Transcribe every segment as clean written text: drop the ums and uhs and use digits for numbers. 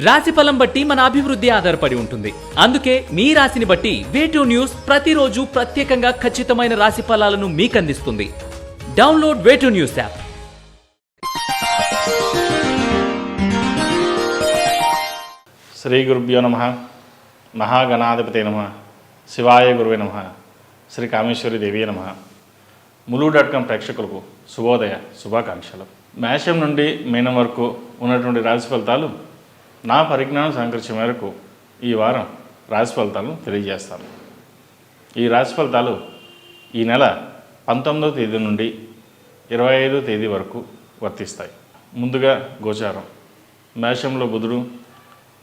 రాశిఫలం బట్టి మన అభివృద్ధి ఆధారపడి ఉంటుంది. అందుకే మీ రాశిని బట్టి వే2 న్యూస్ ప్రతిరోజు ప్రత్యేకంగా ఖచ్చితమైన రాశి ఫలాలను మీకు అందిస్తుంది. Download Way2 news app. శ్రీ గురుభ్యో నమః. మహాగణాధిపతే నమః. శివాయ గురువే నమః. శ్రీ కామేశ్వరి దేవి నమః. ములుగు.com ప్రేక్షకులకు శుభోదయ శుభాకాంక్షలు. మేషం నుండి మీనం వరకు ఉన్నటువంటి రాశి ఫలితాలు నా పరిజ్ఞానం సహకరించే మేరకు ఈ వారం రాశి ఫలితాలను తెలియజేస్తాను. ఈ రాశి ఫలితాలు ఈ నెల 19వ తేదీ నుండి 25వ తేదీ వరకు వర్తిస్తాయి. ముందుగా గోచారం. మేషంలో బుధుడు,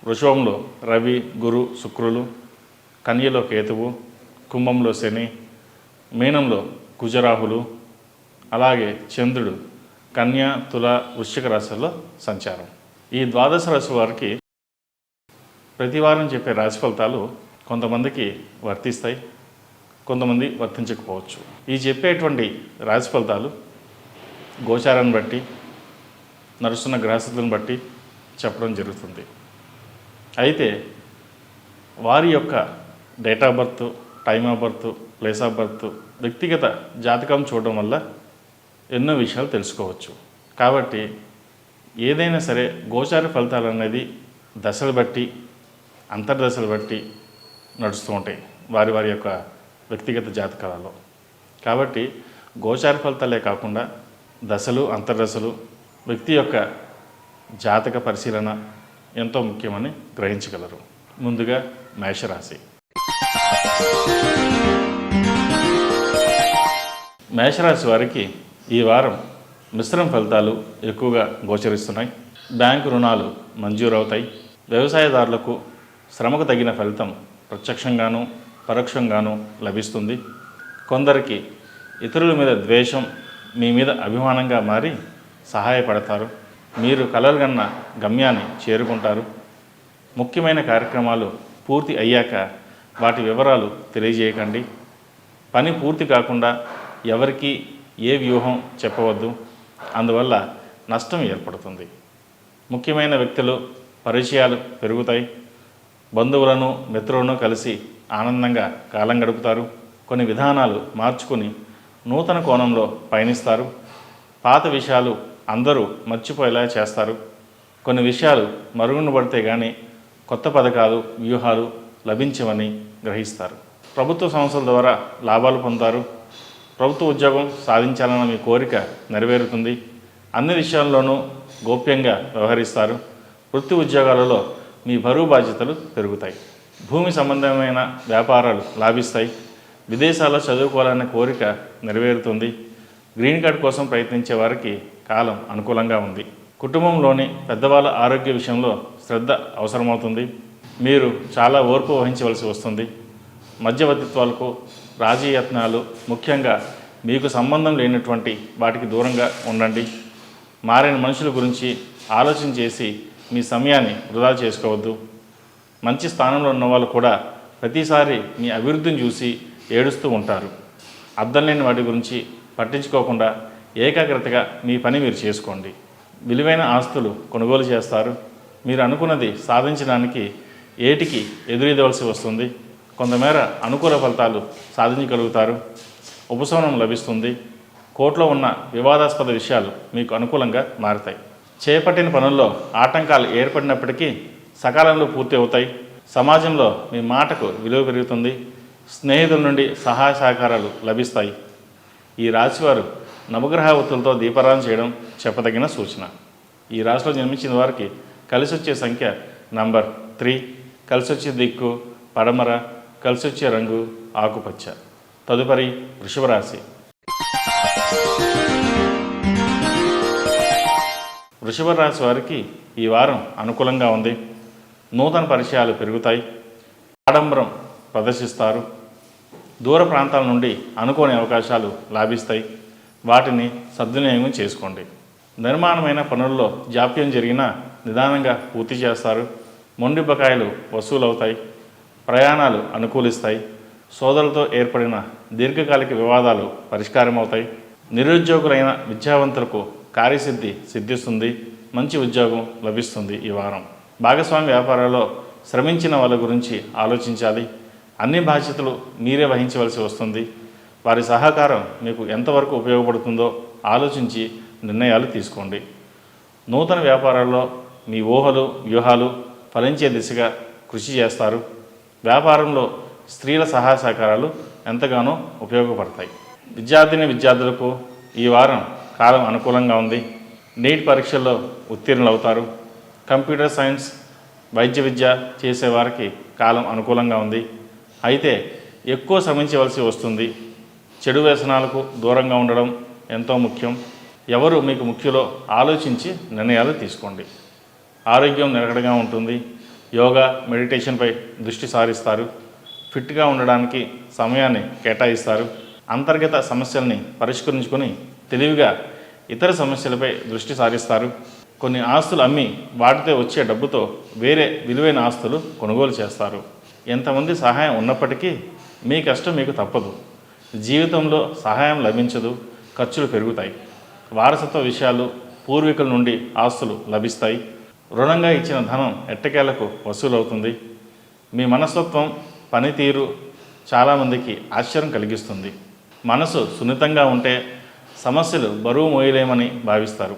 వృషభంలో రవి, గురు, శుక్రులు, కన్యలో కేతువు, కుంభంలో శని, మీనంలో కుజరాహులు, అలాగే చంద్రుడు కన్య, తుల, వృశ్చిక రాశుల్లో సంచారం. ఈ ద్వాదశ రాశి వారికి ప్రతి వారం చెప్పే రాశి ఫలితాలు కొంతమందికి వర్తిస్తాయి, కొంతమంది వర్తించకపోవచ్చు. ఈ చెప్పేటువంటి రాశి ఫలితాలు గోచారాన్ని బట్టి, నడుస్తున్న గ్రహస్థితులను బట్టి చెప్పడం జరుగుతుంది. అయితే వారి యొక్క date of birth, time of birth, place of birth, వ్యక్తిగత జాతకం చూడడం వల్ల ఎన్నో విషయాలు తెలుసుకోవచ్చు. కాబట్టి ఏదైనా సరే గోచార ఫలితాలు అనేది దశలు బట్టి, అంతర్దశలు బట్టి నడుస్తూ ఉంటాయి వారి వారి యొక్క వ్యక్తిగత జాతకాలలో. కాబట్టి గోచార ఫలితాలే కాకుండా దశలు, అంతర్దశలు, వ్యక్తి యొక్క జాతక పరిశీలన ఎంతో ముఖ్యమని గ్రహించగలరు. ముందుగా మేషరాశి. మేషరాశి వారికి ఈ వారం మిశ్రమ ఫలితాలు ఎక్కువగా గోచరిస్తున్నాయి. బ్యాంకు రుణాలు మంజూరవుతాయి. వ్యవసాయదారులకు శ్రమకు తగిన ఫలితం ప్రత్యక్షంగాను పరోక్షంగాను లభిస్తుంది. కొందరికి ఇతరుల మీద ద్వేషం మీ మీద అభిమానంగా మారి సహాయపడతారు. మీరు కలలుగన్న గమ్యాన్ని చేరుకుంటారు. ముఖ్యమైన కార్యక్రమాలు పూర్తి అయ్యాక వాటి వివరాలు తెలియజేయకండి. పని పూర్తి కాకుండా ఎవరికి ఏ వ్యూహం చెప్పవద్దు. అందువల్ల నష్టం ఏర్పడుతుంది. ముఖ్యమైన వ్యక్తులు పరిచయాలు పెరుగుతాయి. బంధువులను, మిత్రులను కలిసి ఆనందంగా కాలం గడుపుతారు. కొన్ని విధానాలు మార్చుకుని నూతన కోణంలో పయనిస్తారు. పాత విషయాలు అందరూ మర్చిపోయేలా చేస్తారు. కొన్ని విషయాలు మరుగున పడితే కానీ కొత్త పథకాలు, వ్యూహాలు లభించవని గ్రహిస్తారు. ప్రభుత్వ సంస్థల ద్వారా లాభాలు పొందుతారు. ప్రభుత్వ ఉద్యోగం సాధించాలన్న మీ కోరిక నెరవేరుతుంది. అన్ని విషయాల్లోనూ గోప్యంగా వ్యవహరిస్తారు. వృత్తి ఉద్యోగాలలో మీ బరువు బాధ్యతలు పెరుగుతాయి. భూమి సంబంధమైన వ్యాపారాలు లాభిస్తాయి. విదేశాల్లో చదువుకోవాలనే కోరిక నెరవేరుతుంది. గ్రీన్ కార్డ్ కోసం ప్రయత్నించే వారికి కాలం అనుకూలంగా ఉంది. కుటుంబంలోని పెద్దవాళ్ళ ఆరోగ్య విషయంలో శ్రద్ధ అవసరమవుతుంది. మీరు చాలా ఓర్పు వహించవలసి వస్తుంది. మధ్యవర్తిత్వాలకు, రాజీయత్నాలు, ముఖ్యంగా మీకు సంబంధం లేనటువంటి వాటికి దూరంగా ఉండండి. మారిన మనుషుల గురించి ఆలోచన చేసి మీ సమయాన్ని వృధా చేసుకోవద్దు. మంచి స్థానంలో ఉన్నవాళ్ళు కూడా ప్రతిసారి మీ అభివృద్ధిని చూసి ఏడుస్తూ ఉంటారు. అర్థం లేని వాటి గురించి పట్టించుకోకుండా ఏకాగ్రతగా మీ పని మీరు చేసుకోండి. విలువైన ఆస్తులు కొనుగోలు చేస్తారు. మీరు అనుకున్నది సాధించడానికి ఏటికి ఎదురెదవలసి వస్తుంది. కొంతమేర అనుకూల ఫలితాలు సాధించగలుగుతారు. ఉపశమనం లభిస్తుంది. కోర్టులో ఉన్న వివాదాస్పద విషయాలు మీకు అనుకూలంగా మారుతాయి. చేపట్టిన పనుల్లో ఆటంకాలు ఏర్పడినప్పటికీ సకాలంలో పూర్తి అవుతాయి. సమాజంలో మీ మాటకు విలువ పెరుగుతుంది. స్నేహితుల నుండి సహాయ సహకారాలు లభిస్తాయి. ఈ రాశివారు నవగ్రహ ఒత్తులతో దీపారాధన చేయడం చెప్పదగిన సూచన. ఈ రాశిలో జన్మించిన వారికి కలిసి వచ్చే సంఖ్య నంబర్ 3, కలిసి వచ్చే దిక్కు పడమర, కలిసి వచ్చే రంగు ఆకుపచ్చ. తదుపరి వృషభ రాశి. వృషభ రాశి వారికి ఈ వారం అనుకూలంగా ఉంది. నూతన పరిచయాలు పెరుగుతాయి. ఆడంబరం ప్రదర్శిస్తారు. దూర ప్రాంతాల నుండి అనుకోని అవకాశాలు లాభిస్తాయి. వాటిని సద్వినియోగం చేసుకోండి. నిర్మాణమైన పనుల్లో జాప్యం జరిగినా నిదానంగా పూర్తి చేస్తారు. మొండి బకాయిలు వసూలవుతాయి. ప్రయాణాలు అనుకూలిస్తాయి. సోదరులతో ఏర్పడిన దీర్ఘకాలిక వివాదాలు పరిష్కారం అవుతాయి. నిరుద్యోగులైన విద్యావంతులకు కార్యసిద్ధి సిద్ధిస్తుంది. మంచి ఉద్యోగం లభిస్తుంది. ఈ వారం భాగస్వామి వ్యాపారాల్లో శ్రమించిన వాళ్ళ గురించి ఆలోచించాలి. అన్ని బాధ్యతలు మీరే వహించవలసి వస్తుంది. వారి సహకారం మీకు ఎంతవరకు ఉపయోగపడుతుందో ఆలోచించి నిర్ణయాలు తీసుకోండి. నూతన వ్యాపారాల్లో మీ ఊహలు వ్యూహాలు ఫలించే దిశగా కృషి చేస్తారు. వ్యాపారంలో స్త్రీల సహాయ సహకారాలు ఎంతగానో ఉపయోగపడతాయి. విద్యార్థులకు ఈ వారం కాలం అనుకూలంగా ఉంది. నీట్ పరీక్షల్లో ఉత్తీర్ణులవుతారు. కంప్యూటర్ సైన్స్, వైద్య విద్య చేసేవారికి కాలం అనుకూలంగా ఉంది. అయితే ఎక్కువ శ్రమించవలసి వస్తుంది. చెడు వ్యసనాలకు దూరంగా ఉండడం ఎంతో ముఖ్యం. ఎవరు మీకు ముఖ్యులో ఆలోచించి నిర్ణయాలు తీసుకోండి. ఆరోగ్యం నిలకడగా ఉంటుంది. యోగా, మెడిటేషన్పై దృష్టి సారిస్తారు. ఫిట్గా ఉండడానికి సమయాన్ని కేటాయిస్తారు. అంతర్గత సమస్యల్ని పరిష్కరించుకొని తెలివిగా ఇతర సమస్యలపై దృష్టి సారిస్తారు. కొన్ని ఆస్తులు అమ్మి వాటితో వచ్చే డబ్బుతో వేరే విలువైన ఆస్తులు కొనుగోలు చేస్తారు. ఎంతమంది సహాయం ఉన్నప్పటికీ మీ కష్టం మీకు తప్పదు. జీవితంలో సహాయం లభించదు, ఖర్చులు పెరుగుతాయి. వారసత్వ విషయాలు, పూర్వీకుల నుండి ఆస్తులు లభిస్తాయి. రుణంగా ఇచ్చిన ధనం ఎట్టకేలకు వసూలవుతుంది. మీ మనస్తత్వం, పనితీరు చాలామందికి ఆశ్చర్యం కలిగిస్తుంది. మనసు సున్నితంగా ఉంటే సమస్యలు బరువు మోయలేమని భావిస్తారు.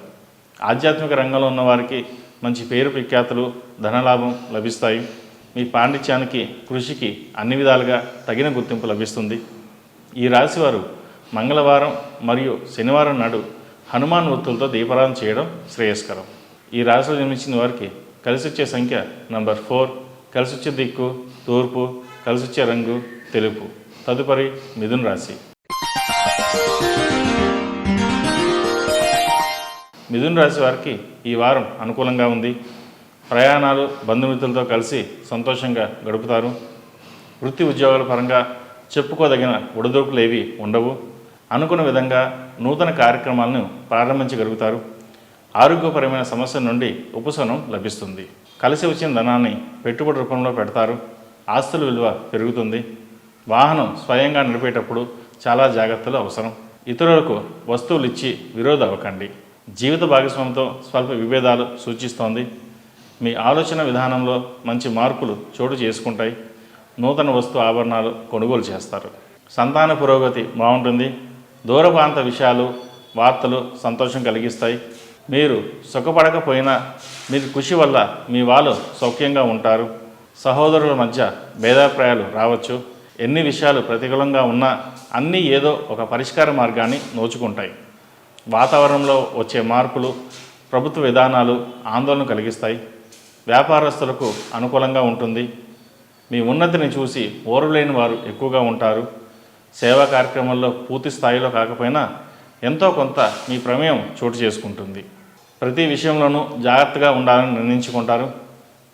ఆధ్యాత్మిక రంగంలో ఉన్నవారికి మంచి పేరు ప్రఖ్యాతులు, ధనలాభం లభిస్తాయి. మీ పాండిత్యానికి, కృషికి అన్ని విధాలుగా తగిన గుర్తింపు లభిస్తుంది. ఈ రాశివారు మంగళవారం మరియు శనివారం నాడు హనుమాన్ వృత్తులతో దీపారాధన చేయడం శ్రేయస్కరం. ఈ రాశిలో జన్మించిన వారికి కలిసొచ్చే సంఖ్య నంబర్ 4, కలిసొచ్చే దిక్కు తూర్పు, కలిసొచ్చే రంగు తెలుపు. తదుపరి మిథున రాశి. మిథున రాశి వారికి ఈ వారం అనుకూలంగా ఉంది. ప్రయాణాలు, బంధుమిత్రులతో కలిసి సంతోషంగా గడుపుతారు. వృత్తి ఉద్యోగాల పరంగా చెప్పుకోదగిన ఒడిదొడుకులు ఏవి ఉండవు. అనుకున్న విధంగా నూతన కార్యక్రమాలను ప్రారంభించగలుగుతారు. ఆరోగ్యపరమైన సమస్యల నుండి ఉపశమనం లభిస్తుంది. కలిసి వచ్చిన ధనాన్ని పెట్టుబడి రూపంలో పెడతారు. ఆస్తుల విలువ పెరుగుతుంది. వాహనం స్వయంగా నడిపేటప్పుడు చాలా జాగ్రత్తలు అవసరం. ఇతరులకు వస్తువులు ఇచ్చి విరోధ అవ్వకండి. జీవిత భాగస్వామితో స్వల్ప విభేదాలు సూచిస్తోంది. మీ ఆలోచన విధానంలో మంచి మార్పులు చోటు చేసుకుంటాయి. నూతన వస్తు ఆభరణాలు కొనుగోలు చేస్తారు. సంతాన పురోగతి బాగుంటుంది. దూర ప్రాంత విషయాలు, వార్తలు సంతోషం కలిగిస్తాయి. మీరు సుఖపడకపోయినా మీ కృషి వల్ల మీ వాళ్ళు సౌఖ్యంగా ఉంటారు. సహోదరుల మధ్య భేదాభిప్రాయాలు రావచ్చు. ఎన్ని విషయాలు ప్రతికూలంగా ఉన్నా అన్నీ ఏదో ఒక పరిష్కార మార్గాన్ని నోచుకుంటాయి. వాతావరణంలో వచ్చే మార్పులు, ప్రభుత్వ విధానాలు ఆందోళన కలిగిస్తాయి. వ్యాపారస్తులకు అనుకూలంగా ఉంటుంది. మీ ఉన్నతిని చూసి ఓర్వలేని వారు ఎక్కువగా ఉంటారు. సేవా కార్యక్రమాల్లో పూర్తి స్థాయిలో కాకపోయినా ఎంతో కొంత మీ ప్రమేయం చోటు చేసుకుంటుంది. ప్రతి విషయంలోనూ జాగ్రత్తగా ఉండాలని నిర్ణయించుకుంటారు.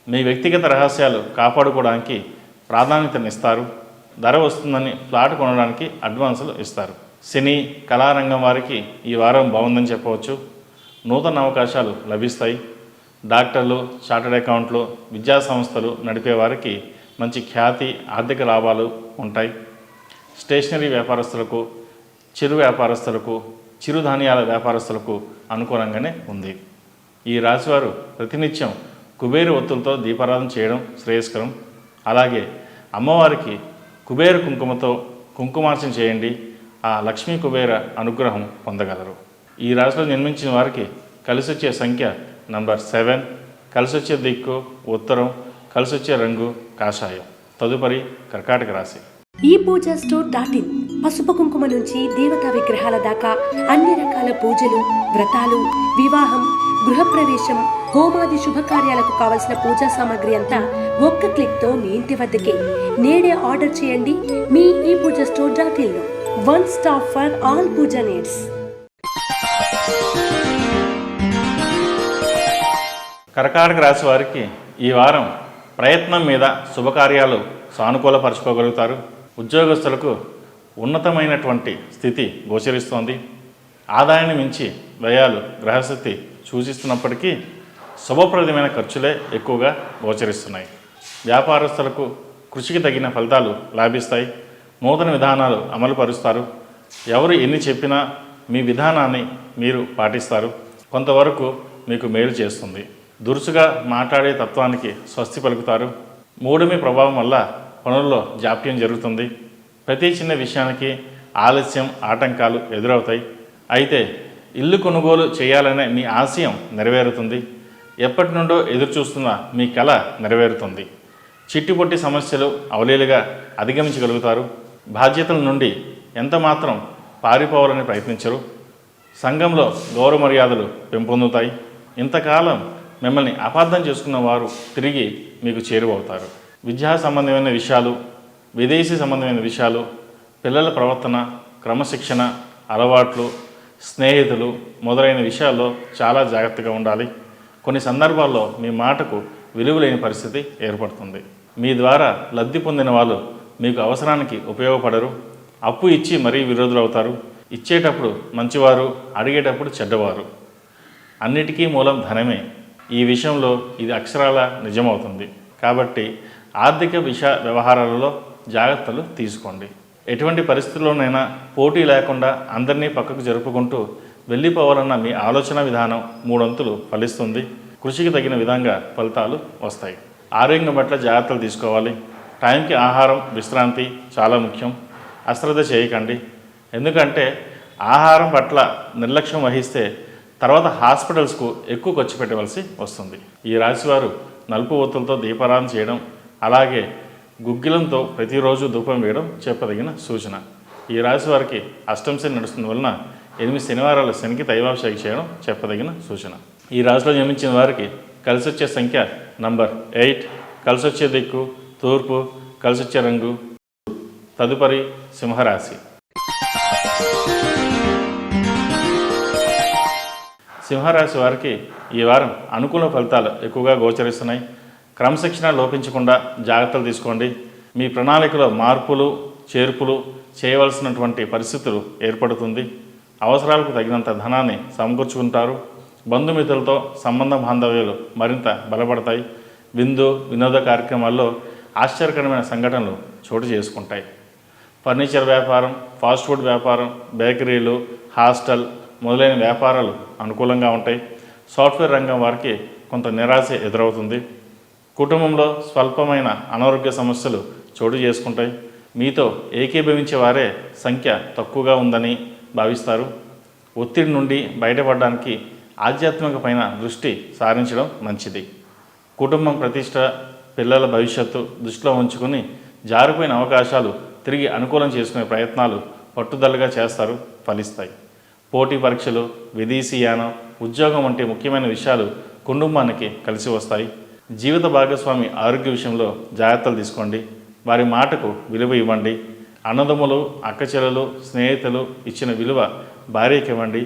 మీ వ్యక్తిగత రహస్యాలు కాపాడుకోవడానికి ప్రాధాన్యతనిస్తారు. ధర వస్తుందని ఫ్లాట్ కొనడానికి అడ్వాన్సులు ఇస్తారు. సినీ, కళారంగం వారికి ఈ వారం బాగుందని చెప్పవచ్చు. నూతన అవకాశాలు లభిస్తాయి. డాక్టర్లు, చార్టర్డ్ అకౌంట్లు, విద్యా సంస్థలు నడిపే వారికి మంచి ఖ్యాతి, ఆర్థిక లాభాలు ఉంటాయి. స్టేషనరీ వ్యాపారస్తులకు, చిరు వ్యాపారస్తులకు, చిరుధాన్యాల వ్యాపారస్తులకు అనుకూలంగానే ఉంది. ఈ రాశివారు ప్రతినిత్యం కుబేరు ఒత్తులతో దీపారాధన చేయడం శ్రేయస్కరం. అలాగే అమ్మవారికి కుబేర కుంకుమతో కుంకుమార్చన చేయండి. ఆ లక్ష్మీ కుబేర అనుగ్రహం పొందగలరు. ఈ రాశిలో జన్మించిన వారికి కలిసొచ్చే సంఖ్య నంబర్ 7, కలిసొచ్చే దిక్కు ఉత్తరం, కలిసొచ్చే రంగు కాషాయం. తదుపరి కర్కాటక రాశి. ఈ పూజా స్టోర్.in పసుపు కుంకుమ నుంచి దేవతా విగ్రహాల దాకా అన్ని రకాల పూజలు, వ్రతాలు, వివాహం, గృహప్రవేశం, హోమాది శుభకార్యాలకు కావలసిన పూజా సామాగ్రి అంతా ఒక్క క్లిక్తో మీ ఇంటి వద్దకే. నేడే ఆర్డర్ చేయండి మీ ఈ పూజా స్టోర్.in లో. One stop for all puja needs. కర్కాటక రాశి వారికి ఈ వారం ప్రయత్నం మీద శుభకార్యాలు సానుకూలపరచుకోగలుగుతారు. ఉద్యోగస్తులకు ఉన్నతమైనటువంటి స్థితి గోచరిస్తోంది. ఆదాయాన్ని మించి వ్యయాలు గ్రహస్థితి సూచిస్తున్నప్పటికీ శుభప్రదమైన ఖర్చులే ఎక్కువగా గోచరిస్తున్నాయి. వ్యాపారస్తులకు కృషికి తగిన ఫలితాలు లాభిస్తాయి. నూతన విధానాలు అమలు పరుస్తారు. ఎవరు ఎన్ని చెప్పినా మీ విధానాన్ని మీరు పాటిస్తారు. కొంతవరకు మీకు మేలు చేస్తుంది. దురుసుగా మాట్లాడే తత్వానికి స్వస్తి పలుకుతారు. మూఢమి ప్రభావం వల్ల పనుల్లో జాప్యం జరుగుతుంది. ప్రతి చిన్న విషయానికి ఆలస్యం, ఆటంకాలు ఎదురవుతాయి. అయితే ఇల్లు కొనుగోలు చేయాలనే మీ ఆశయం నెరవేరుతుంది. ఎప్పటి నుండో ఎదురు చూస్తున్న మీ కల నెరవేరుతుంది. చిట్టిపొట్టి సమస్యలు అవలీలుగా అధిగమించగలుగుతారు. బాధ్యతల నుండి ఎంతమాత్రం పారిపోవాలని ప్రయత్నించరు. సంఘంలో గౌరవ మర్యాదలు పెంపొందుతాయి. ఇంతకాలం మిమ్మల్ని అపార్థం చేసుకున్న వారు తిరిగి మీకు చేరువవుతారు. విద్యా సంబంధమైన విషయాలు, విదేశీ సంబంధమైన విషయాలు, పిల్లల ప్రవర్తన, క్రమశిక్షణ, అలవాట్లు, స్నేహితులు మొదలైన విషయాల్లో చాలా జాగ్రత్తగా ఉండాలి. కొన్ని సందర్భాల్లో మీ మాటకు విలువలేని పరిస్థితి ఏర్పడుతుంది. మీ ద్వారా లబ్ధి పొందిన వాళ్ళు మీకు అవసరానికి ఉపయోగపడరు. అప్పు ఇచ్చి మరీ విరోధులవుతారు. ఇచ్చేటప్పుడు మంచివారు, అడిగేటప్పుడు చెడ్డవారు. అన్నిటికీ మూలం ధనమే. ఈ విషయంలో ఇది అక్షరాల నిజమవుతుంది. కాబట్టి ఆర్థిక వ్యవహారాలలో జాగ్రత్తలు తీసుకోండి. ఎటువంటి పరిస్థితుల్లోనైనా పోటీ లేకుండా అందరినీ పక్కకు జరుపుకుంటూ వెళ్ళిపోవాలన్న మీ ఆలోచన విధానం 3 అంతులు ఫలిస్తుంది. కృషికి తగిన విధంగా ఫలితాలు వస్తాయి. ఆరోగ్యం పట్ల జాగ్రత్తలు తీసుకోవాలి. టైంకి ఆహారం, విశ్రాంతి చాలా ముఖ్యం. అశ్రద్ధ చేయకండి. ఎందుకంటే ఆహారం పట్ల నిర్లక్ష్యం వహిస్తే తర్వాత హాస్పిటల్స్కు ఎక్కువ ఖర్చు పెట్టవలసి వస్తుంది. ఈ రాశివారు నలుపు ఒత్తులతో దీపారాధన చేయడం, అలాగే గుగ్గిలంతో ప్రతిరోజు ధూపం వేయడం చెప్పదగిన సూచన. ఈ రాశి వారికి అష్టమ శని నడుస్తున్న వలన 8 శనివారాల శనికి తైలాభిషేకం చేయడం చెప్పదగిన సూచన. ఈ రాశిలో జన్మించిన వారికి కలిసి వచ్చే సంఖ్య నంబర్ 8, కలిసి వచ్చే దిక్కు తూర్పు, కలిసి వచ్చే రంగు. తదుపరి సింహరాశి. సింహరాశి వారికి ఈ వారం అనుకూల ఫలితాలు ఎక్కువగా గోచరిస్తున్నాయి. క్రమశిక్షణ లోపించకుండా జాగ్రత్తలు తీసుకోండి. మీ ప్రణాళికలో మార్పులు, చేర్పులు చేయవలసినటువంటి పరిస్థితులు ఏర్పడుతుంది. అవసరాలకు తగినంత ధనాన్ని సమకూర్చుకుంటారు. బంధుమిత్రులతో సంబంధ బాంధవ్యాలు మరింత బలపడతాయి. విందు, వినోద కార్యక్రమాల్లో ఆశ్చర్యకరమైన సంఘటనలు చోటు చేసుకుంటాయి. ఫర్నిచర్ వ్యాపారం, ఫాస్ట్ ఫుడ్ వ్యాపారం, బేకరీలు, హాస్టల్ మొదలైన వ్యాపారాలు అనుకూలంగా ఉంటాయి. సాఫ్ట్వేర్ రంగం వారికి కొంత నిరాశ ఎదురవుతుంది. కుటుంబంలో స్వల్పమైన అనారోగ్య సమస్యలు చోటు చేసుకుంటాయి. మీతో ఏకీభవించే వారే సంఖ్య తక్కువగా ఉందని భావిస్తారు. ఒత్తిడి నుండి బయటపడడానికి ఆధ్యాత్మిక పైన దృష్టి సారించడం మంచిది. కుటుంబం ప్రతిష్ట, పిల్లల భవిష్యత్తు దృష్టిలో ఉంచుకుని జారిపోయిన అవకాశాలు తిరిగి అనుకూలం చేసుకునే ప్రయత్నాలు పట్టుదలగా చేస్తారు, ఫలిస్తాయి. పోటీ పరీక్షలు, విదేశీయానం, ఉద్యోగం వంటి ముఖ్యమైన విషయాలు కుటుంబానికి కలిసి వస్తాయి. జీవిత భాగస్వామి ఆరోగ్య విషయంలో జాగ్రత్తలు తీసుకోండి. వారి మాటకు విలువ ఇవ్వండి. అన్నదమ్ములు, అక్కచెల్లెలు, స్నేహితులు ఇచ్చిన విలువ భార్యకి ఇవ్వండి.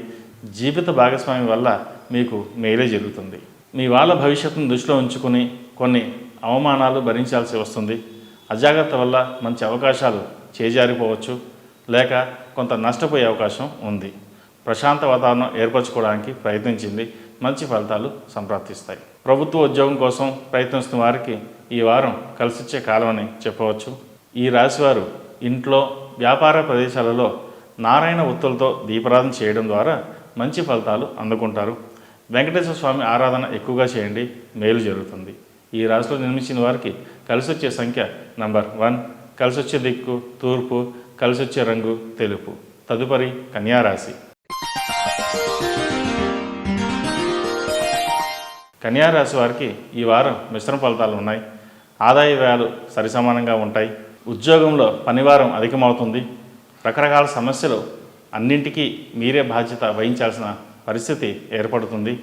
జీవిత భాగస్వామి వల్ల మీకు మేలే జరుగుతుంది. మీ వాళ్ళ భవిష్యత్తును దృష్టిలో ఉంచుకుని కొన్ని అవమానాలు భరించాల్సి వస్తుంది. అజాగ్రత్త వల్ల మంచి అవకాశాలు చేజారిపోవచ్చు, లేక కొంత నష్టపోయే అవకాశం ఉంది. ప్రశాంత వాతావరణం ఏర్పరచుకోవడానికి ప్రయత్నించింది, మంచి ఫలితాలు సంప్రాప్తిస్తాయి. ప్రభుత్వ ఉద్యోగం కోసం ప్రయత్నిస్తున్న వారికి ఈ వారం కలిసిచ్చే కాలం అని చెప్పవచ్చు. ఈ రాశివారు ఇంట్లో, వ్యాపార ప్రదేశాలలో నారాయణ ఒత్తులతో దీపారాధన చేయడం ద్వారా మంచి ఫలితాలు అందుకుంటారు. వెంకటేశ్వర స్వామి ఆరాధన ఎక్కువగా చేయండి, మేలు జరుగుతుంది. ఈ రాశిలో జన్మించిన వారికి కలిసి వచ్చే సంఖ్య నంబర్ 1, కలిసి వచ్చే దిక్కు తూర్పు, కలిసి వచ్చే రంగు తెలుపు. తదుపరి కన్యారాశి. కన్యారాశి వారికి ఈ వారం మిశ్రమ ఫలితాలు ఉన్నాయి. ఆదాయ వ్యయాలు సరిసమానంగా ఉంటాయి. ఉద్యోగంలో పనివారం అధికమవుతుంది. రకరకాల సమస్యలు అన్నింటికీ మీరే బాధ్యత వహించాల్సిన పరిస్థితి ఏర్పడుతుంది.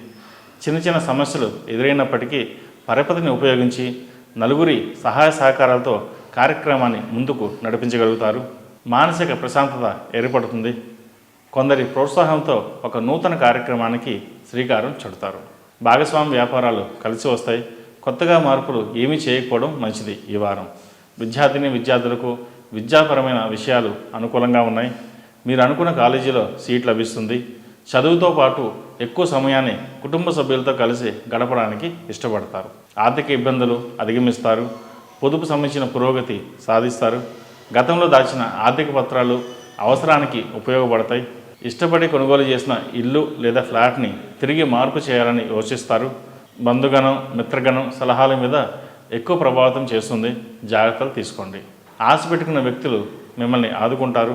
చిన్న చిన్న సమస్యలు ఎదురైనప్పటికీ పరపతిని ఉపయోగించి నలుగురి సహాయ సహకారాలతో కార్యక్రమాన్ని ముందుకు నడిపించగలుగుతారు. మానసిక ప్రశాంతత ఏర్పడుతుంది. కొందరి ప్రోత్సాహంతో ఒక నూతన కార్యక్రమానికి శ్రీకారం చుడతారు. భాగస్వామి వ్యాపారాలు కలిసి వస్తాయి. కొత్తగా మార్పులు ఏమీ చేయకపోవడం మంచిది. ఈ వారం విద్యార్థులకు విద్యాపరమైన విషయాలు అనుకూలంగా ఉన్నాయి. మీరు అనుకున్న కాలేజీలో సీట్ లభిస్తుంది. చదువుతో పాటు ఎక్కువ సమయాన్ని కుటుంబ సభ్యులతో కలిసి గడపడానికి ఇష్టపడతారు. ఆర్థిక ఇబ్బందులు అధిగమిస్తారు. పొదుపు సంబంధించిన పురోగతి సాధిస్తారు. గతంలో దాచిన ఆర్థిక పత్రాలు అవసరానికి ఉపయోగపడతాయి. ఇష్టపడి కొనుగోలు చేసిన ఇల్లు లేదా ఫ్లాట్ని తిరిగి మార్పు చేయాలని యోచిస్తారు. బంధుగణం మిత్రగణం సలహాల మీద ఎక్కువ ప్రభావితం చేస్తుంది. జాగ్రత్తలు తీసుకోండి. ఆశ పెట్టుకున్న వ్యక్తులు మిమ్మల్ని ఆదుకుంటారు.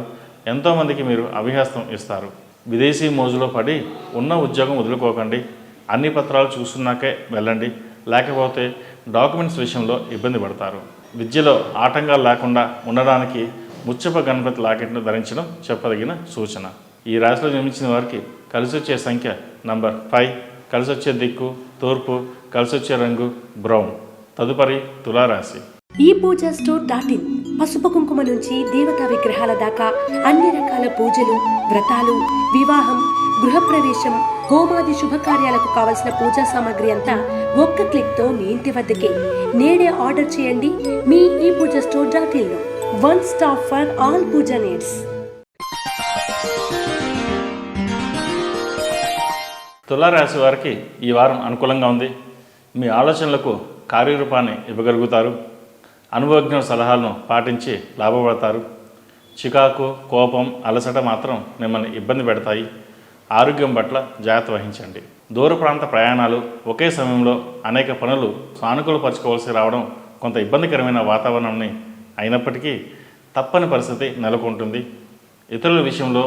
ఎంతోమందికి మీరు అభయహస్తం ఇస్తారు. విదేశీ మోజులో పడి ఉన్న ఉద్యోగం వదులుకోకండి. అన్ని పత్రాలు చూసుకున్నాకే వెళ్ళండి, లేకపోతే డాక్యుమెంట్స్ విషయంలో ఇబ్బంది పడతారు. విద్యలో ఆటంకాలు లేకుండా ఉండడానికి ముచ్చప గణపతి లాకెట్ను ధరించడం చెప్పదగిన సూచన. ఈ రాశిలో జన్మించిన వారికి కలిసి వచ్చే సంఖ్య నంబర్ 5, కలిసి వచ్చే దిక్కు తూర్పు, కలిసి వచ్చే రంగు బ్రౌన్. తదుపరి తులారాశి. ఈ పూజా స్టోర్ .in పసుపు కుంకుమ నుంచి దేవతా విగ్రహాల దాకా అన్ని రకాల పూజలు, వ్రతాలు, వివాహం, గృహప్రవేశం, హోమాది శుభకార్యాలకు కావలసిన పూజా సామాగ్రి అంతా ఒక్క క్లిక్తో మీ ఇంటి వద్దకే. నేడే ఆర్డర్ చేయండి మీ ఈ పూజా స్టోర్ .in లో. One stop for all puja needs. తులారాశి వారికి ఈ వారం అనుకూలంగా ఉంది. మీ ఆలోచనలకు కార్యరూపాన్ని ఇవ్వగలుగుతారు. అనుభవజ్ఞుల సలహాలను పాటించి లాభపడతారు. చికాకు, కోపం, అలసట మాత్రం మిమ్మల్ని ఇబ్బంది పెడతాయి. ఆరోగ్యం పట్ల జాగ్రత్త వహించండి. దూర ప్రాంత ప్రయాణాలు, ఒకే సమయంలో అనేక పనులు సానుకూలపరచుకోవాల్సి రావడం కొంత ఇబ్బందికరమైన వాతావరణాన్ని అయినప్పటికీ తప్పని పరిస్థితి నెలకొంటుంది. ఇతరుల విషయంలో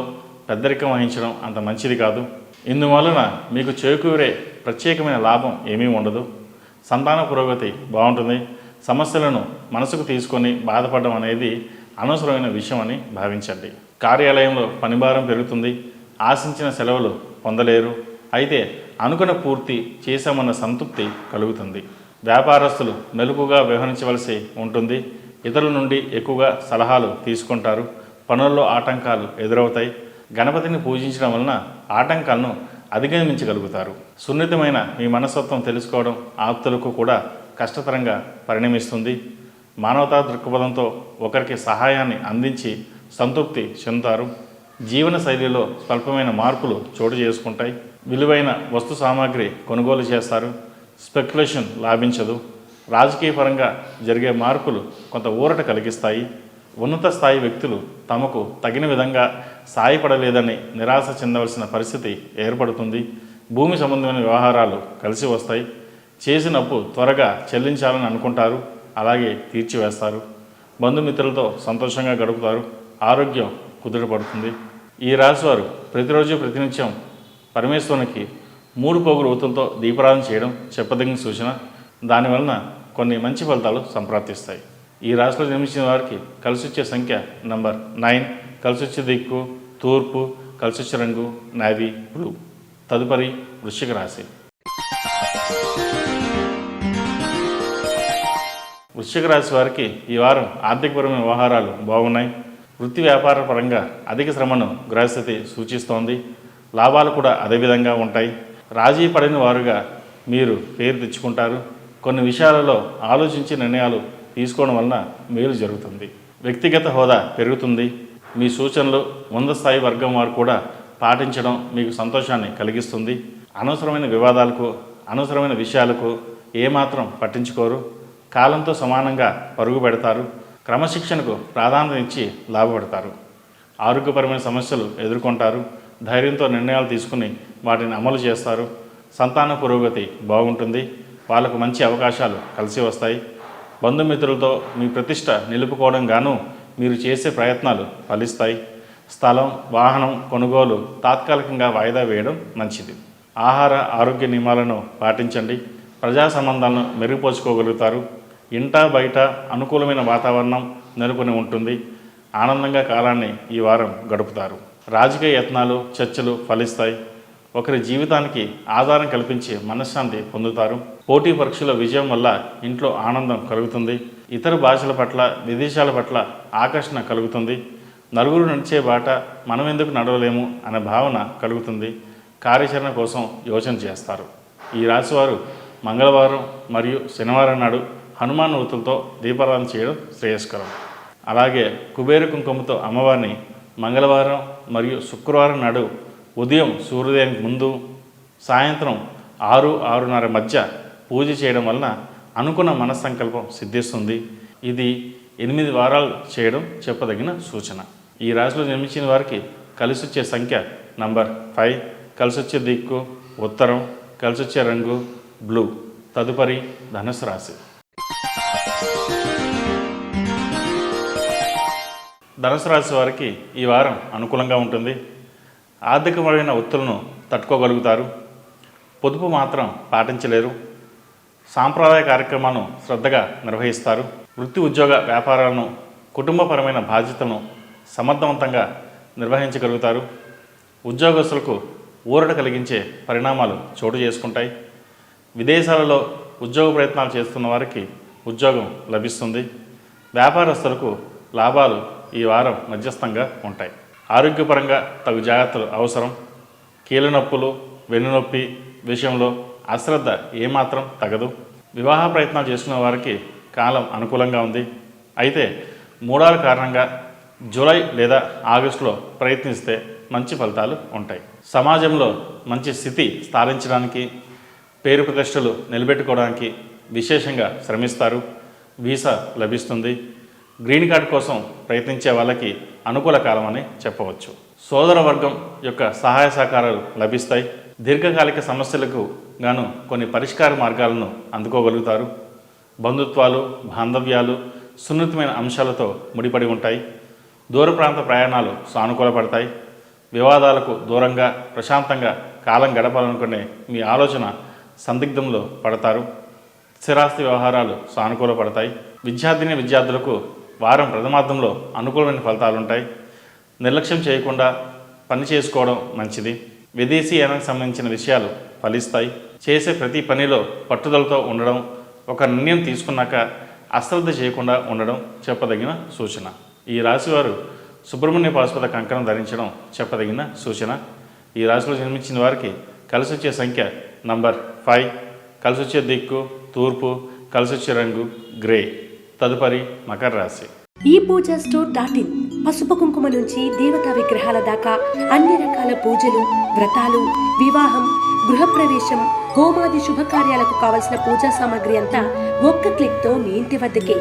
పెద్దరికం వహించడం అంత మంచిది కాదు. ఇందువలన మీకు చేకూరే ప్రత్యేకమైన లాభం ఏమీ ఉండదు. సంతాన పురోగతి బాగుంటుంది. సమస్యలను మనసుకు తీసుకొని బాధపడడం అనేది అనవసరమైన విషయం అని భావించండి. కార్యాలయంలో పనిభారం పెరుగుతుంది. ఆశించిన సెలవులు పొందలేరు. అయితే అనుకున్న పూర్తి చేశామన్న సంతృప్తి కలుగుతుంది. వ్యాపారస్తులు మెలుపుగా వ్యవహరించవలసి ఉంటుంది. ఇతరుల నుండి ఎక్కువగా సలహాలు తీసుకుంటారు. పనుల్లో ఆటంకాలు ఎదురవుతాయి. గణపతిని పూజించడం వలన ఆటంకాలను అధిగమించగలుగుతారు. సున్నితమైన మీ మనస్తత్వం తెలుసుకోవడం ఆప్తులకు కూడా కష్టతరంగా పరిణమిస్తుంది. మానవతా దృక్పథంతో ఒకరికి సహాయాన్ని అందించి సంతృప్తి చెందుతారు. జీవన శైలిలో స్వల్పమైన మార్పులు చోటు చేసుకుంటాయి. విలువైన వస్తు సామాగ్రి కొనుగోలు చేస్తారు. స్పెక్యులేషన్ లాభించదు. రాజకీయ పరంగా జరిగే మార్పులు కొంత ఊరట కలిగిస్తాయి. ఉన్నత స్థాయి వ్యక్తులు తమకు తగిన విధంగా సాయపడలేదని నిరాశ చెందవలసిన పరిస్థితి ఏర్పడుతుంది. భూమి సంబంధమైన వ్యవహారాలు కలిసి వస్తాయి. చేసిన అప్పు త్వరగా చెల్లించాలని అనుకుంటారు. అలాగే తీర్చివేస్తారు. బంధుమిత్రులతో సంతోషంగా గడుపుతారు. ఆరోగ్యం కుదుటపడుతుంది. ఈ రాశివారు ప్రతిరోజు ప్రతినిత్యం పరమేశ్వరునికి 3 పోగులు ఒత్తులతో దీపారాధన చేయడం చెప్పదగిన సూచన. దానివలన కొన్ని మంచి ఫలితాలు సంప్రాప్తిస్తాయి. ఈ రాశిలో జన్మించిన వారికి కలిసి వచ్చే సంఖ్య నంబర్ 9, కలిసి వచ్చే దిక్కు తూర్పు, కలిసి వచ్చే రంగు నేవీ బ్లూ. తదుపరి వృశ్చిక రాశి. వృశ్చిక రాశి వారికి ఈ వారం ఆర్థికపరమైన వ్యవహారాలు బాగున్నాయి. వృత్తి వ్యాపార పరంగా అధిక శ్రమను గ్రహస్థితి సూచిస్తోంది. లాభాలు కూడా అదేవిధంగా ఉంటాయి. రాజీ పడిన వారుగా మీరు పేరు తెచ్చుకుంటారు. కొన్ని విషయాలలో ఆలోచించి నిర్ణయాలు తీసుకోవడం వలన మేలు జరుగుతుంది. వ్యక్తిగత హోదా పెరుగుతుంది. మీ సూచనలు వంద స్థాయి వర్గం వారు కూడా పాటించడం మీకు సంతోషాన్ని కలిగిస్తుంది. అనవసరమైన వివాదాలకు, అనవసరమైన విషయాలకు ఏమాత్రం పట్టించుకోరు. కాలంతో సమానంగా పరుగు పెడతారు. క్రమశిక్షణకు ప్రాధాన్యత ఇచ్చి లాభపడతారు. ఆరోగ్యపరమైన సమస్యలు ఎదుర్కొంటారు. ధైర్యంతో నిర్ణయాలు తీసుకుని వాటిని అమలు చేస్తారు. సంతాన పురోగతి బాగుంటుంది. వాళ్ళకు మంచి అవకాశాలు కలిసి వస్తాయి. బంధుమిత్రులతో మీ ప్రతిష్ట నిలుపుకోవడం గాను మీరు చేసే ప్రయత్నాలు ఫలిస్తాయి. స్థలం, వాహనం కొనుగోలు తాత్కాలికంగా వాయిదా వేయడం మంచిది. ఆహార ఆరోగ్య నియమాలను పాటించండి. ప్రజా సంబంధాలను మెరుగుపరుచుకోగలుగుతారు. ఇంటా బయట అనుకూలమైన వాతావరణం నెలకొని ఉంటుంది. ఆనందంగా కాలాన్ని ఈ వారం గడుపుతారు. రాజకీయ యత్నాలు, చర్చలు ఫలిస్తాయి. ఒకరి జీవితానికి ఆధారం కల్పించి మనశ్శాంతి పొందుతారు. పోటీ పరీక్షల విజయం వల్ల ఇంట్లో ఆనందం కలుగుతుంది. ఇతర భాషల పట్ల, విదేశాల పట్ల ఆకర్షణ కలుగుతుంది. నలుగురు నడిచే బాట మనం ఎందుకు నడవలేము అనే భావన కలుగుతుంది. కార్యాచరణ కోసం యోచన చేస్తారు. ఈ రాశివారు మంగళవారం మరియు శనివారం నాడు హనుమాన్ వృత్తులతో దీపారాధన చేయడం శ్రేయస్కరం. అలాగే కుబేర కుంకుమతో అమ్మవారిని మంగళవారం మరియు శుక్రవారం నాడు ఉదయం సూర్యోదయానికి ముందు, సాయంత్రం 6-6:30 మధ్య పూజ చేయడం వలన అనుకున్న మనస్సంకల్పం సిద్ధిస్తుంది. ఇది 8 వారాలు చేయడం చెప్పదగిన సూచన. ఈ రాశిలో జన్మించిన వారికి కలిసి వచ్చే సంఖ్య నంబర్ 5, కలిసి వచ్చే దిక్కు ఉత్తరం, కలిసి వచ్చే రంగు బ్లూ. తదుపరి ధనుసు రాశి. ధనుసు రాశి వారికి ఈ వారం అనుకూలంగా ఉంటుంది. ఆర్థికపరమైన ఒత్తిళ్లను తట్టుకోగలుగుతారు. పొదుపు మాత్రం పాటించలేరు. సాంప్రదాయ కార్యక్రమాలను శ్రద్ధగా నిర్వహిస్తారు. వృత్తి ఉద్యోగ వ్యాపారాలను కుటుంబపరమైన బాధ్యతలను సమర్థవంతంగా నిర్వహించగలుగుతారు. ఉద్యోగస్తులకు ఊరట కలిగించే పరిణామాలు చోటు చేసుకుంటాయి. విదేశాలలో ఉద్యోగ ప్రయత్నాలు చేస్తున్న వారికి ఉద్యోగం లభిస్తుంది. వ్యాపారస్తులకు లాభాలు ఈ వారం మధ్యస్థంగా ఉంటాయి. ఆరోగ్యపరంగా తగు జాగ్రత్తలు అవసరం. కీళ్ళ నొప్పులు, వెన్నునొప్పి విషయంలో అశ్రద్ధ ఏమాత్రం తగదు. వివాహ ప్రయత్నాలు చేసుకున్న వారికి కాలం అనుకూలంగా ఉంది. అయితే మూడాల కారణంగా జూలై లేదా ఆగస్టులో ప్రయత్నిస్తే మంచి ఫలితాలు ఉంటాయి. సమాజంలో మంచి స్థితి స్థాపించడానికి, పేరు ప్రతిష్టలు నిలబెట్టుకోవడానికి విశేషంగా శ్రమిస్తారు. వీసా లభిస్తుంది. గ్రీన్ కార్డ్ కోసం ప్రయత్నించే వాళ్ళకి అనుకూల కాలం అని చెప్పవచ్చు. సోదర వర్గం యొక్క సహాయ సహకారాలు లభిస్తాయి. దీర్ఘకాలిక సమస్యలకు గాను కొన్ని పరిష్కార మార్గాలను అందుకోగలుగుతారు. బంధుత్వాలు, బాంధవ్యాలు సున్నితమైన అంశాలతో ముడిపడి ఉంటాయి. దూర ప్రాంత ప్రయాణాలు సానుకూలపడతాయి. వివాదాలకు దూరంగా ప్రశాంతంగా కాలం గడపాలనుకునే మీ ఆలోచన సందిగ్ధంలో పడతారు. స్థిరాస్తి వ్యవహారాలు సానుకూలపడతాయి. విద్యార్థులకు వారం ప్రథమార్థంలో అనుకూలమైన ఫలితాలు ఉంటాయి. నిర్లక్ష్యం చేయకుండా పని చేసుకోవడం మంచిది. విదేశీయానానికి సంబంధించిన విషయాలు ఫలిస్తాయి. చేసే ప్రతి పనిలో పట్టుదలతో ఉండడం, ఒక నిర్ణయం తీసుకున్నాక అశ్రద్ధ చేయకుండా ఉండడం చెప్పదగిన సూచన. ఈ రాశివారు సుబ్రహ్మణ్య పాశుపత కంకణం ధరించడం చెప్పదగిన సూచన. ఈ రాశిలో జన్మించిన వారికి కలిసి వచ్చే సంఖ్య నంబర్ 5, కలిసి వచ్చే దిక్కు తూర్పు, కలిసి వచ్చే రంగు గ్రే. తదుపరి మకర రాశి. ఈ పూజా స్టోర్.in పసుపు కుంకుమ నుంచి దేవతా విగ్రహాల దాకా అన్ని రకాల పూజలు, వ్రతాలు, వివాహం, గృహప్రవేశం, హోమాది శుభకార్యాలకు కావలసిన పూజా సామాగ్రి అంతా ఒక్క క్లిక్తో మీ ఇంటి వద్దకే.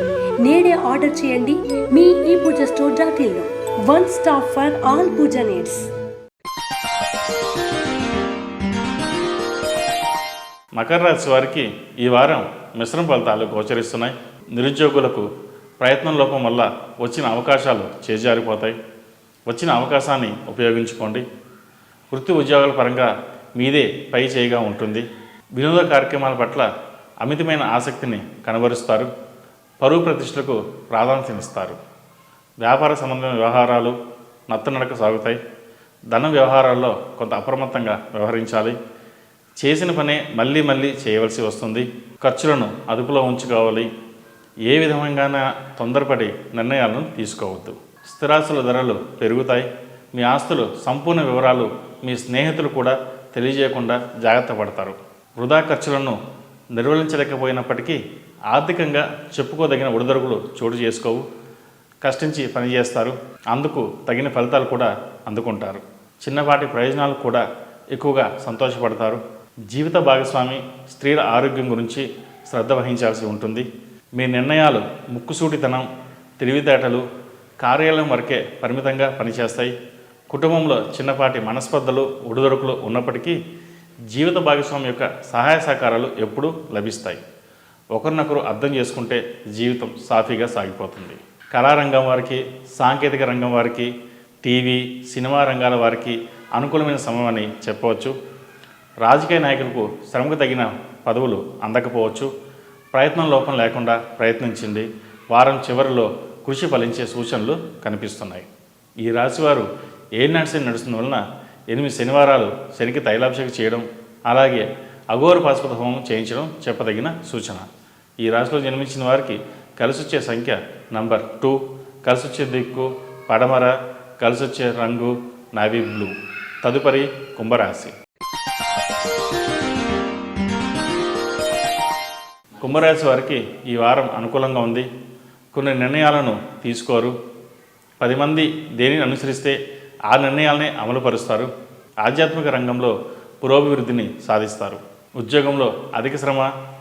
నేడే ఆర్డర్ చేయండి మీ ఈ పూజా స్టోర్.in లో. One stop for all puja needs. మకర రాశి వారికి ఈ వారం మిశ్రమ ఫలితాలు గోచరిస్తున్నాయి. నిరుద్యోగులకు ప్రయత్నం లోపం వల్ల వచ్చిన అవకాశాలు చేజారిపోతాయి. వచ్చిన అవకాశాన్ని ఉపయోగించుకోండి. వృత్తి ఉద్యోగాల పరంగా మీదే పై చేయిగా ఉంటుంది. వినోద కార్యక్రమాల పట్ల అమితమైన ఆసక్తిని కనబరుస్తారు. పరువు ప్రతిష్టలకు ప్రాధాన్యతనిస్తారు. వ్యాపార సంబంధమైన వ్యవహారాలు నత్తనడక సాగుతాయి. ధన వ్యవహారాల్లో కొంత అప్రమత్తంగా వ్యవహరించాలి. చేసిన పనే మళ్ళీ మళ్ళీ చేయవలసి వస్తుంది. ఖర్చులను అదుపులో ఉంచుకోవాలి. ఏ విధంగాన తొందరపడి నిర్ణయాలను తీసుకోవద్దు. స్థిరాస్తుల ధరలు పెరుగుతాయి. మీ ఆస్తులు సంపూర్ణ వివరాలు మీ స్నేహితులు కూడా తెలియజేయకుండా జాగ్రత్త పడతారు. వృధా ఖర్చులను నిర్వహించలేకపోయినప్పటికీ ఆర్థికంగా చెప్పుకోదగిన ఒడిదొడుకులు చోటు చేసుకోవు. కష్టించి పనిచేస్తారు. అందుకు తగిన ఫలితాలు కూడా అందుకుంటారు. చిన్నపాటి ప్రయోజనాలు కూడా ఎక్కువగా సంతోషపడతారు. జీవిత భాగస్వామి స్త్రీల ఆరోగ్యం గురించి శ్రద్ధ వహించాల్సి ఉంటుంది. మీ నిర్ణయాలు ముక్కుసూటితనం, తెలివితేటలు కార్యాలయం వరకే పరిమితంగా పనిచేస్తాయి. కుటుంబంలో చిన్నపాటి మనస్పర్ధలు, ఒడిదొడుకులు ఉన్నప్పటికీ జీవిత భాగస్వామి యొక్క సహాయ సహకారాలు ఎప్పుడూ లభిస్తాయి. ఒకరినొకరు అర్థం చేసుకుంటే జీవితం సాఫీగా సాగిపోతుంది. కళారంగం వారికి, సాంకేతిక రంగం వారికి, టీవీ, సినిమా రంగాల వారికి అనుకూలమైన సమయం అని చెప్పవచ్చు. రాజకీయ నాయకులకు శ్రమకు తగిన పదవులు అందకపోవచ్చు. ప్రయత్నం లోపం లేకుండా ప్రయత్నించండి. వారం చివరిలో కృషి ఫలించే సూచనలు కనిపిస్తున్నాయి. ఈ రాశివారు ఏలినాటి శని నడుస్తున్న వలన 8 శనివారాలు శనికి తైలాభిషేకం చేయడం, అలాగే అఘోర పాశుపత హోమం చేయించడం చెప్పదగిన సూచన. ఈ రాశిలో జన్మించిన వారికి కలిసి వచ్చే సంఖ్య నంబర్ 2, కలిసి వచ్చే దిక్కు పడమర, కలిసి వచ్చే రంగు నావీ బ్లూ. తదుపరి కుంభరాశి. కుంభరాశి వారికి ఈ వారం అనుకూలంగా ఉంది. కొన్ని నిర్ణయాలను తీసుకోరు. 10 మంది దేనిని అనుసరిస్తే ఆ నిర్ణయాలనే అమలుపరుస్తారు. ఆధ్యాత్మిక రంగంలో పురోభివృద్ధిని సాధిస్తారు. ఉద్యోగంలో అధిక శ్రమ,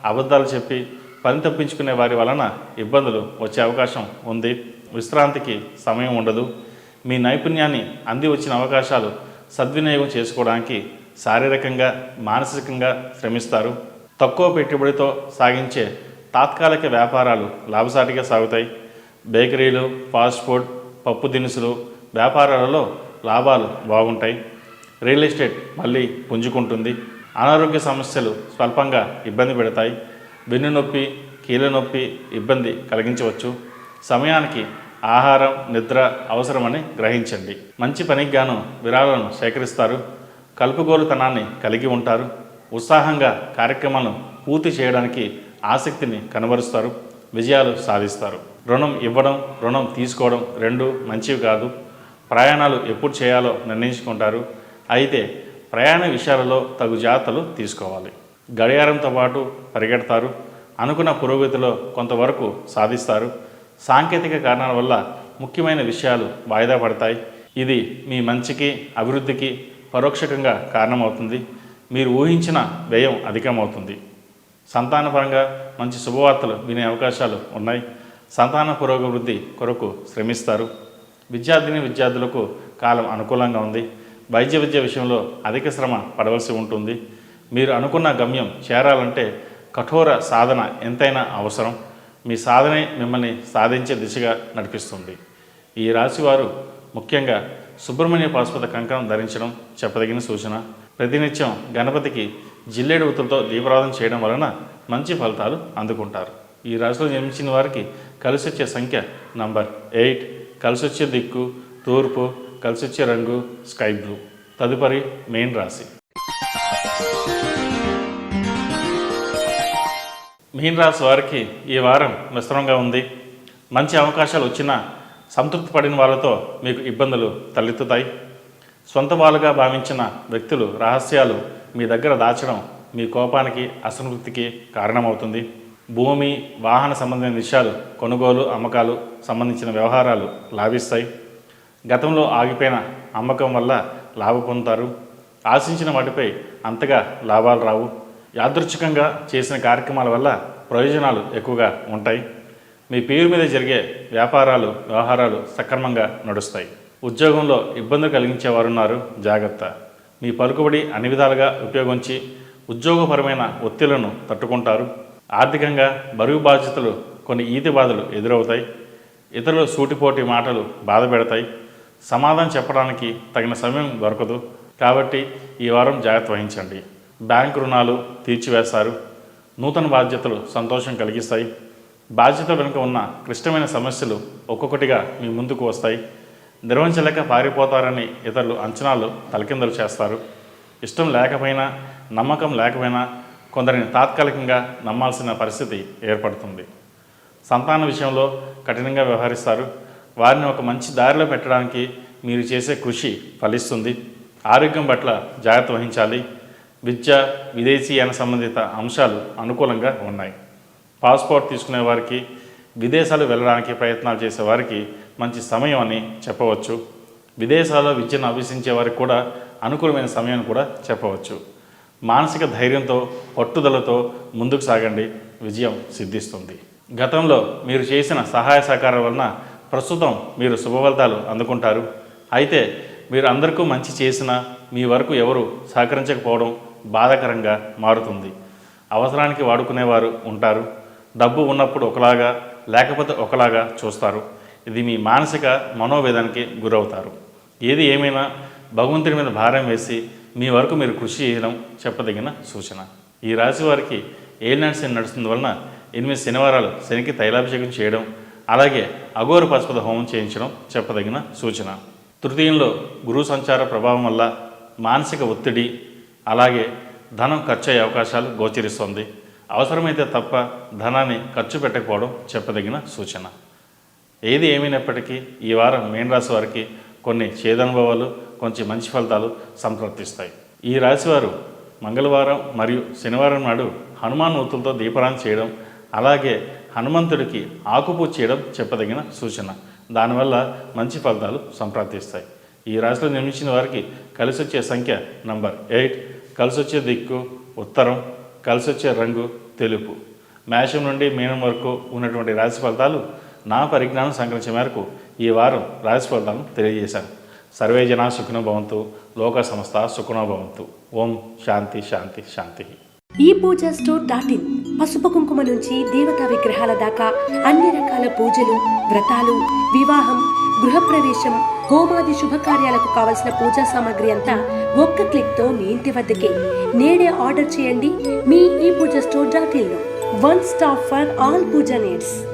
అబద్ధాలు చెప్పి పని తప్పించుకునే వారి వలన ఇబ్బందులు వచ్చే అవకాశం ఉంది. విశ్రాంతికి సమయం ఉండదు. మీ నైపుణ్యాన్ని అంది వచ్చిన అవకాశాలు సద్వినియోగం చేసుకోవడానికి శారీరకంగా, మానసికంగా శ్రమిస్తారు. తక్కువ పెట్టుబడితో సాగించే తాత్కాలిక వ్యాపారాలు లాభసాటిగా సాగుతాయి. బేకరీలు, ఫాస్ట్ ఫుడ్, పప్పు దినుసులు వ్యాపారాలలో లాభాలు బాగుంటాయి. రియల్ ఎస్టేట్ మళ్ళీ పుంజుకుంటుంది. అనారోగ్య సమస్యలు స్వల్పంగా ఇబ్బంది పెడతాయి. వెన్నునొప్పి, కీళ్ళ నొప్పి ఇబ్బంది కలిగించవచ్చు. సమయానికి ఆహారం, నిద్ర అవసరమని గ్రహించండి. మంచి పనికి గాను విరాళాలను సేకరిస్తారు. కలుపుగోలుతనాన్ని కలిగి ఉంటారు. ఉత్సాహంగా కార్యక్రమాలను పూర్తి చేయడానికి ఆసక్తిని కనబరుస్తారు. విజయాలు సాధిస్తారు. రుణం ఇవ్వడం, రుణం తీసుకోవడం రెండూ మంచివి కాదు. ప్రయాణాలు ఎప్పుడు చేయాలో నిర్ణయించుకుంటారు. అయితే ప్రయాణ విషయాలలో తగు జాగ్రత్తలు తీసుకోవాలి. గడియారంతో పాటు పరిగెడతారు. అనుకున్న పురోగతిలో కొంతవరకు సాధిస్తారు. సాంకేతిక కారణాల వల్ల ముఖ్యమైన విషయాలు వాయిదా పడతాయి. ఇది మీ మంచికి, అభివృద్ధికి పరోక్షకంగా కారణమవుతుంది. మీరు ఊహించిన వ్యయం అధికమవుతుంది. సంతానపరంగా మంచి శుభవార్తలు వినే అవకాశాలు ఉన్నాయి. సంతాన పురోగవృద్ధి కొరకు శ్రమిస్తారు. విద్యార్థులకు కాలం అనుకూలంగా ఉంది. వైద్య విద్య విషయంలో అధిక శ్రమ పడవలసి ఉంటుంది. మీరు అనుకున్న గమ్యం చేరాలంటే కఠోర సాధన ఎంతైనా అవసరం. మీ సాధనే మిమ్మల్ని సాధించే దిశగా నడిపిస్తుంది. ఈ రాశివారు ముఖ్యంగా సుబ్రహ్మణ్య పాశుపత కంకణం ధరించడం చెప్పదగిన సూచన. ప్రతినిత్యం గణపతికి జిల్లేడు ఉత్తులతో దీపారాధన చేయడం వలన మంచి ఫలితాలు అందుకుంటారు. ఈ రాశిలో జన్మించిన వారికి కలిసి వచ్చే సంఖ్య నంబర్ 8, కలిసి వచ్చే దిక్కు తూర్పు, కలిసి వచ్చే రంగు స్కై బ్లూ. తదుపరి మీన రాశి. మీన రాశి వారికి ఈ వారం మిశ్రమంగా ఉంది. మంచి అవకాశాలు వచ్చినా సంతృప్తి పడిన వాళ్ళతో మీకు ఇబ్బందులు తలెత్తుతాయి. సొంత వాళ్ళుగా భావించిన వ్యక్తులు రహస్యాలు మీ దగ్గర దాచడం మీ కోపానికి, అసంతృప్తికి కారణమవుతుంది. భూమి, వాహన సంబంధించిన విషయాలు, కొనుగోలు, అమ్మకాలు సంబంధించిన వ్యవహారాలు లాభిస్తాయి. గతంలో ఆగిపోయిన అమ్మకం వల్ల లాభ పొందుతారు. ఆశించిన వాటిపై అంతగా లాభాలు రావు. యాదృచ్ఛికంగా చేసిన కార్యక్రమాల వల్ల ప్రయోజనాలు ఎక్కువగా ఉంటాయి. మీ పేరు మీద జరిగే వ్యాపారాలు, వ్యవహారాలు సక్రమంగా నడుస్తాయి. ఉద్యోగంలో ఇబ్బందులు కలిగించేవారున్నారు, జాగ్రత్త. మీ పలుకుబడి అన్ని విధాలుగా ఉపయోగించి ఉద్యోగపరమైన ఒత్తిళ్లను తట్టుకుంటారు. ఆర్థికంగా బరువు బాధ్యతలు, కొన్ని ఈతి బాధలు ఎదురవుతాయి. ఇతరులు సూటిపోటి మాటలు బాధ పెడతాయి. సమాధానం చెప్పడానికి తగిన సమయం దొరకదు. కాబట్టి ఈ వారం జాగ్రత్త వహించండి. బ్యాంకు రుణాలు తీర్చివేస్తారు. నూతన బాధ్యతలు సంతోషం కలిగిస్తాయి. బాధ్యత వెనుక ఉన్న క్లిష్టమైన సమస్యలు ఒక్కొక్కటిగా మీ ముందుకు వస్తాయి. నిర్వహించలేక పారిపోతారని ఇతరులు అంచనాలు తలకిందలు చేస్తారు. ఇష్టం లేకపోయినా, నమ్మకం లేకపోయినా కొందరిని తాత్కాలికంగా నమ్మాల్సిన పరిస్థితి ఏర్పడుతుంది. సంతాన విషయంలో కఠినంగా వ్యవహరిస్తారు. వారిని ఒక మంచి దారిలో పెట్టడానికి మీరు చేసే కృషి ఫలిస్తుంది. ఆరోగ్యం పట్ల జాగ్రత్త వహించాలి. విద్య, విదేశీయాన సంబంధిత అంశాలు అనుకూలంగా ఉన్నాయి. పాస్పోర్ట్ తీసుకునే వారికి, విదేశాలు వెళ్ళడానికి ప్రయత్నాలు చేసేవారికి మంచి సమయం అని చెప్పవచ్చు. విదేశాల్లో విద్యను అభ్యసించే వారికి కూడా అనుకూలమైన సమయం కూడా చెప్పవచ్చు. మానసిక ధైర్యంతో, పట్టుదలతో ముందుకు సాగండి. విజయం సిద్ధిస్తుంది. గతంలో మీరు చేసిన సహాయ సహకారాల వలన ప్రస్తుతం మీరు శుభఫలితాలు అందుకుంటారు. అయితే మీరు అందరికీ మంచి చేసినా మీ వరకు ఎవరు సహకరించకపోవడం బాధాకరంగా మారుతుంది. అవసరానికి వాడుకునేవారు ఉంటారు. డబ్బు ఉన్నప్పుడు ఒకలాగా, లేకపోతే ఒకలాగా చూస్తారు. ఇది మీ మానసిక మనోవేదానికి గురవుతారు. ఏది ఏమైనా భగవంతుడి మీద భారం వేసి మీ వరకు మీరు కృషి చేయడం చెప్పదగిన సూచన. ఈ రాశి వారికి ఏలినాటి శని నడుస్తున్న వలన 8 శనివారాలు శనికి తైలాభిషేకం చేయడం, అలాగే అఘోర పాశుపత హోమం చేయించడం చెప్పదగిన సూచన. తృతీయంలో గురు సంచార ప్రభావం వల్ల మానసిక ఒత్తిడి, అలాగే ధనం ఖర్చు అయ్యే అవకాశాలు గోచరిస్తుంది. అవసరమైతే తప్ప ధనాన్ని ఖర్చు పెట్టకపోవడం చెప్పదగిన సూచన. ఏది ఏమైనప్పటికీ ఈ వారం మీన రాశి వారికి కొన్ని చేదనుభవాలు, కొంచెం మంచి ఫలితాలు సంప్రాప్తిస్తాయి. ఈ రాశివారు మంగళవారం మరియు శనివారం నాడు హనుమాన్ ఒత్తులతో దీపారాధన చేయడం, అలాగే హనుమంతుడికి ఆకుపూజ చేయడం చెప్పదగిన సూచన. దానివల్ల మంచి ఫలితాలు సంప్రాప్తిస్తాయి. ఈ రాశిలో జన్మించిన వారికి కలిసి వచ్చే సంఖ్య నంబర్ 8, కలిసి వచ్చే దిక్కు ఉత్తరం, కలిసి వచ్చే రంగు తెలుపు. మేషం నుండి మీనం వరకు ఉన్నటువంటి రాశి ఫలితాలు నా పరిజ్ఞానం సంగ్రహించే మేరకు ఈ వారం రాశి ఫలితాలను తెలియజేశాను. సర్వే జనా సుఖినో భవంతు, లోక సమస్త సుఖినో భవంతు. ఓం శాంతి శాంతి శాంతి. ఈ పూజా స్టోర్ .in పసుపు కుంకుమ నుంచి దేవతా విగ్రహాల దాకా అన్ని రకాల పూజలు, వ్రతాలు, వివాహం, గృహప్రవేశం, హోమాది శుభకార్యాలకు కావలసిన పూజా సామాగ్రి అంతా ఒక్క క్లిక్ తో మీ ఇంటి వద్దకే. నేడే ఆర్డర్ చేయండి మీ ఈ పూజా స్టోర్ .in లో. One stop for all puja needs.